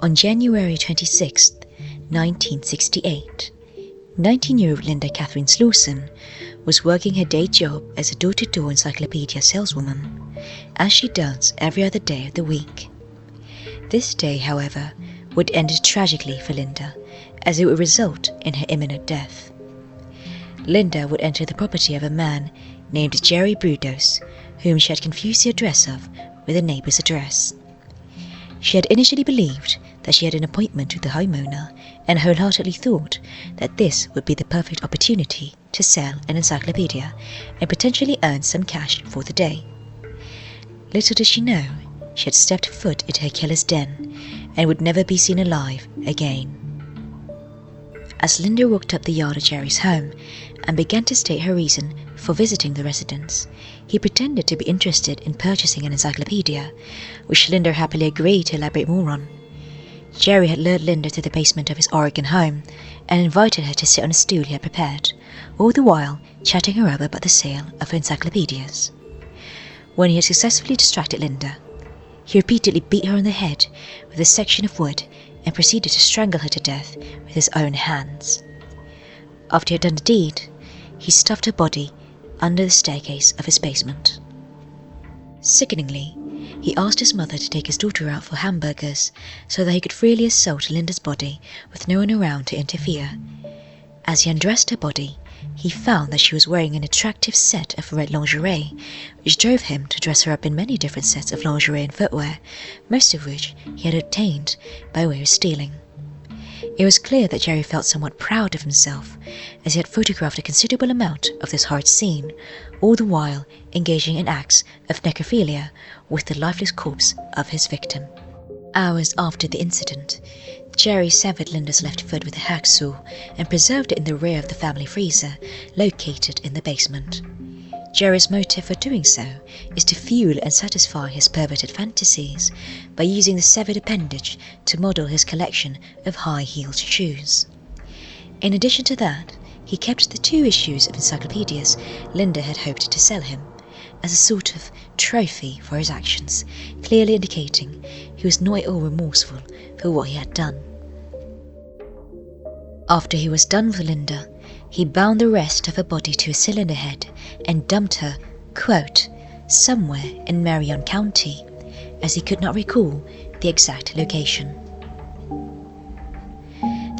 On January 26, 1968, 19-year-old Linda Catherine Slusen was working her day job as a door-to-door encyclopedia saleswoman, as she does every other day of the week. This day, however, would end tragically for Linda, as it would result in her imminent death. Linda would enter the property of a man named Jerry Brudos, whom she had confused the address of with a neighbour's address. She had initially believed that she had an appointment with the homeowner and wholeheartedly thought that this would be the perfect opportunity to sell an encyclopedia and potentially earn some cash for the day. Little did she know, she had stepped foot into her killer's den and would never be seen alive again. As Linda walked up the yard of Jerry's home and began to state her reason for visiting the residence, he pretended to be interested in purchasing an encyclopedia, which Linda happily agreed to elaborate more on. Jerry had lured Linda to the basement of his Oregon home and invited her to sit on a stool he had prepared, all the while chatting her up about the sale of her encyclopedias. When he had successfully distracted Linda, he repeatedly beat her on the head with a section of wood and proceeded to strangle her to death with his own hands. After he had done the deed, he stuffed her body under the staircase of his basement. Sickeningly, he asked his mother to take his daughter out for hamburgers so that he could freely assault Linda's body with no one around to interfere. As he undressed her body, he found that she was wearing an attractive set of red lingerie, which drove him to dress her up in many different sets of lingerie and footwear, most of which he had obtained by way of stealing. It was clear that Jerry felt somewhat proud of himself, as he had photographed a considerable amount of this horrid scene, all the while engaging in acts of necrophilia with the lifeless corpse of his victim. Hours after the incident, Jerry severed Linda's left foot with a hacksaw and preserved it in the rear of the family freezer, located in the basement. Jerry's motive for doing so is to fuel and satisfy his perverted fantasies by using the severed appendage to model his collection of high-heeled shoes. In addition to that, he kept the 2 issues of encyclopedias Linda had hoped to sell him, as a sort of trophy for his actions, clearly indicating he was not at all remorseful for what he had done. After he was done with Linda, he bound the rest of her body to a cylinder head and dumped her, quote, somewhere in Marion County, as he could not recall the exact location.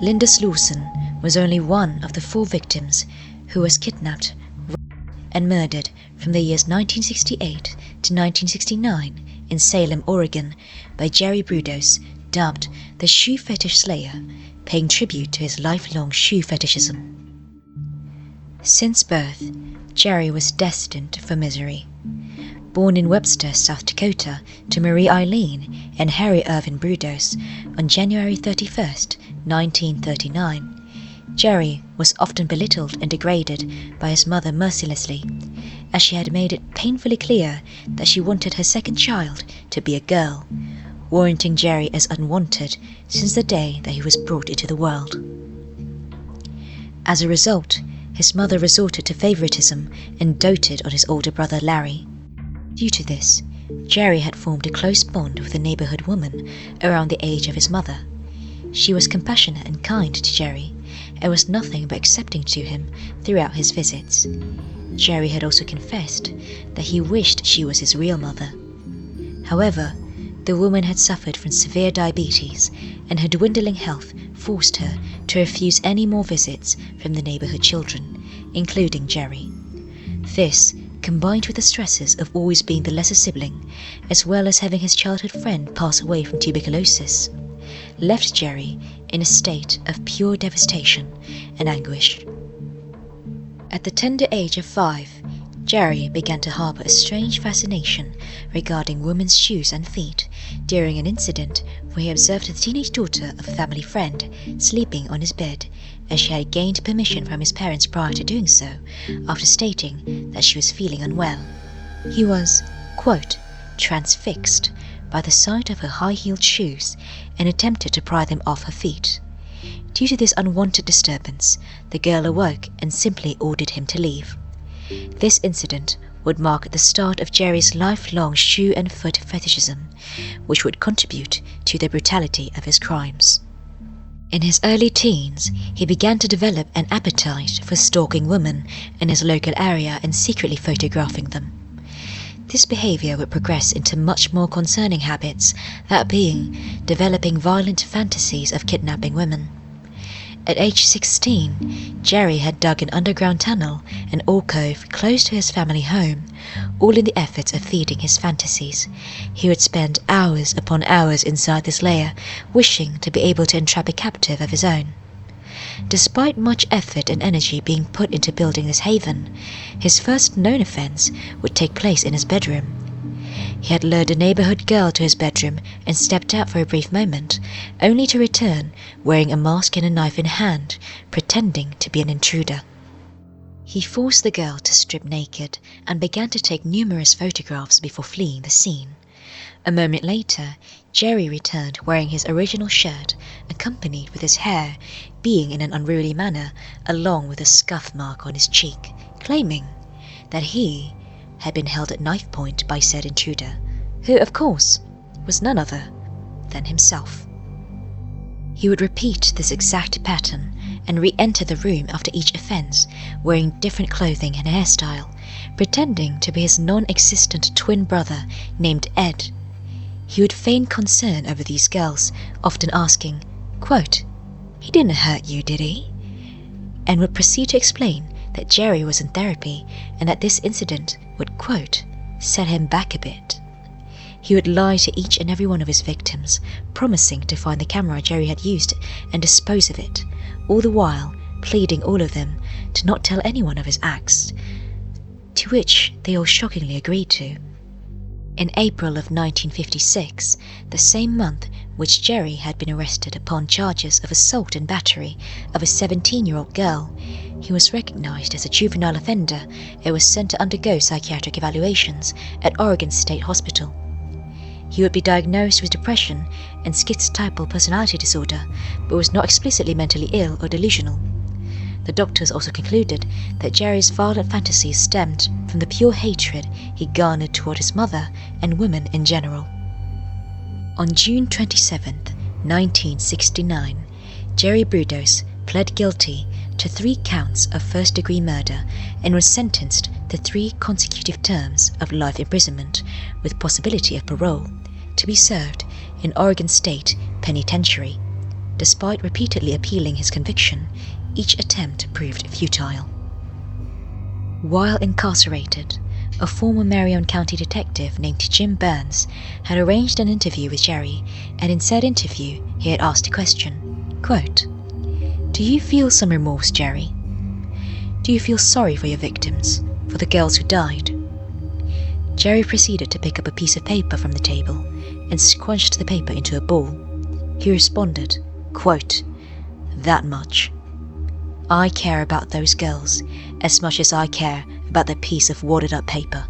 Linda Slusen was only one of the 4 victims who was kidnapped and murdered from the years 1968 to 1969 in Salem, Oregon by Jerry Brudos, dubbed the Shoe Fetish Slayer, paying tribute to his lifelong shoe fetishism. Since birth, Jerry was destined for misery. Born in Webster, South Dakota, to Marie Eileen and Harry Irvin Brudos on January 31st, 1939, Jerry was often belittled and degraded by his mother mercilessly, as she had made it painfully clear that she wanted her second child to be a girl, warranting Jerry as unwanted since the day that he was brought into the world. As a result, his mother resorted to favoritism and doted on his older brother Larry. Due to this, Jerry had formed a close bond with a neighborhood woman around the age of his mother. She was compassionate and kind to Jerry, and was nothing but accepting to him throughout his visits. Jerry had also confessed that he wished she was his real mother. However, the woman had suffered from severe diabetes, and her dwindling health forced her to refuse any more visits from the neighborhood children, including Jerry. This, combined with the stresses of always being the lesser sibling, as well as having his childhood friend pass away from tuberculosis, left Jerry in a state of pure devastation and anguish. At the tender age of 5, Jerry began to harbour a strange fascination regarding women's shoes and feet during an incident where he observed the teenage daughter of a family friend sleeping on his bed, as she had gained permission from his parents prior to doing so, after stating that she was feeling unwell. He was, quote, transfixed by the sight of her high-heeled shoes and attempted to pry them off her feet. Due to this unwanted disturbance, the girl awoke and simply ordered him to leave. This incident would mark the start of Jerry's lifelong shoe and foot fetishism, which would contribute to the brutality of his crimes. In his early teens, he began to develop an appetite for stalking women in his local area and secretly photographing them. This behavior would progress into much more concerning habits, that being developing violent fantasies of kidnapping women. At age 16, Jerry had dug an underground tunnel, an alcove close to his family home, all in the efforts of feeding his fantasies. He would spend hours upon hours inside this lair, wishing to be able to entrap a captive of his own. Despite much effort and energy being put into building this haven, his first known offense would take place in his bedroom. He had lured a neighborhood girl to his bedroom and stepped out for a brief moment, only to return wearing a mask and a knife in hand, pretending to be an intruder. He forced the girl to strip naked and began to take numerous photographs before fleeing the scene. A moment later, Jerry returned wearing his original shirt, accompanied with his hair being in an unruly manner, along with a scuff mark on his cheek, claiming that he had been held at knife point by said intruder, who, of course, was none other than himself. He would repeat this exact pattern and re-enter the room after each offense, wearing different clothing and hairstyle, pretending to be his non-existent twin brother named Ed. He would feign concern over these girls, often asking, quote, "He didn't hurt you, did he?" and would proceed to explain that Jerry was in therapy and that this incident would, quote, set him back a bit. He would lie to each and every one of his victims, promising to find the camera Jerry had used and dispose of it, all the while pleading all of them to not tell anyone of his acts, to which they all shockingly agreed to. In April of 1956, the same month which Jerry had been arrested upon charges of assault and battery of a 17-year-old girl, he was recognized as a juvenile offender and was sent to undergo psychiatric evaluations at Oregon State Hospital. He would be diagnosed with depression and schizotypal personality disorder, but was not explicitly mentally ill or delusional. The doctors also concluded that Jerry's violent fantasies stemmed from the pure hatred he garnered toward his mother and women in general. On June 27, 1969, Jerry Brudos pled guilty to 3 counts of first-degree murder and was sentenced to 3 consecutive terms of life imprisonment with possibility of parole to be served in Oregon State Penitentiary. Despite repeatedly appealing his conviction, each attempt proved futile. While incarcerated, a former Marion County detective named Jim Burns had arranged an interview with Jerry, and in said interview he had asked a question, quote, "Do you feel some remorse, Jerry? Do you feel sorry for your victims, for the girls who died?" Jerry proceeded to pick up a piece of paper from the table and scrunched the paper into a ball. He responded, quote, "That much. I care about those girls as much as I care about the piece of wadded up paper."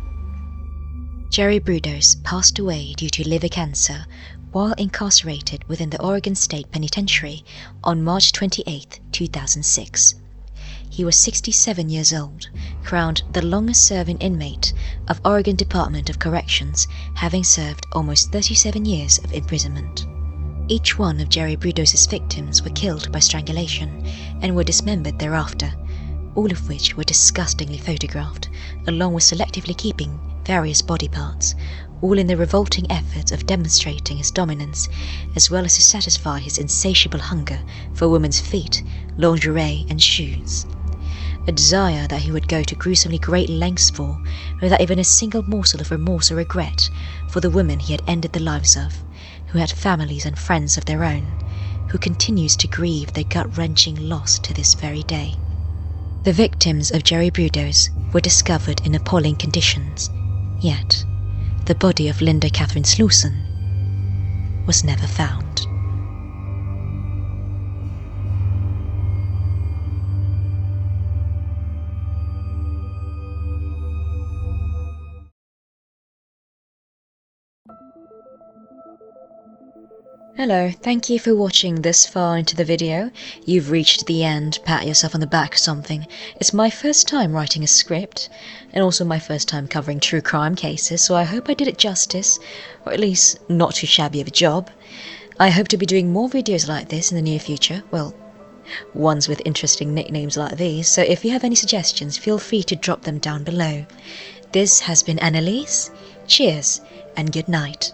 Jerry Brudos passed away due to liver cancer while incarcerated within the Oregon State Penitentiary on March 28, 2006. He was 67 years old, crowned the longest-serving inmate of Oregon Department of Corrections, having served almost 37 years of imprisonment. Each one of Jerry Brudos' victims were killed by strangulation and were dismembered thereafter, all of which were disgustingly photographed, along with selectively keeping various body parts, all in the revolting efforts of demonstrating his dominance, as well as to satisfy his insatiable hunger for women's feet, lingerie and shoes. A desire that he would go to gruesomely great lengths for, without even a single morsel of remorse or regret for the women he had ended the lives of, who had families and friends of their own, who continues to grieve their gut-wrenching loss to this very day. The victims of Jerry Brudos were discovered in appalling conditions, yet the body of Linda Catherine Slusen was never found. Hello, thank you for watching this far into the video. You've reached the end, pat yourself on the back or something. It's my first time writing a script, and also my first time covering true crime cases, so I hope I did it justice, or at least not too shabby of a job. I hope to be doing more videos like this in the near future, well, ones with interesting nicknames like these, so if you have any suggestions, feel free to drop them down below. This has been Annalise. Cheers, and good night.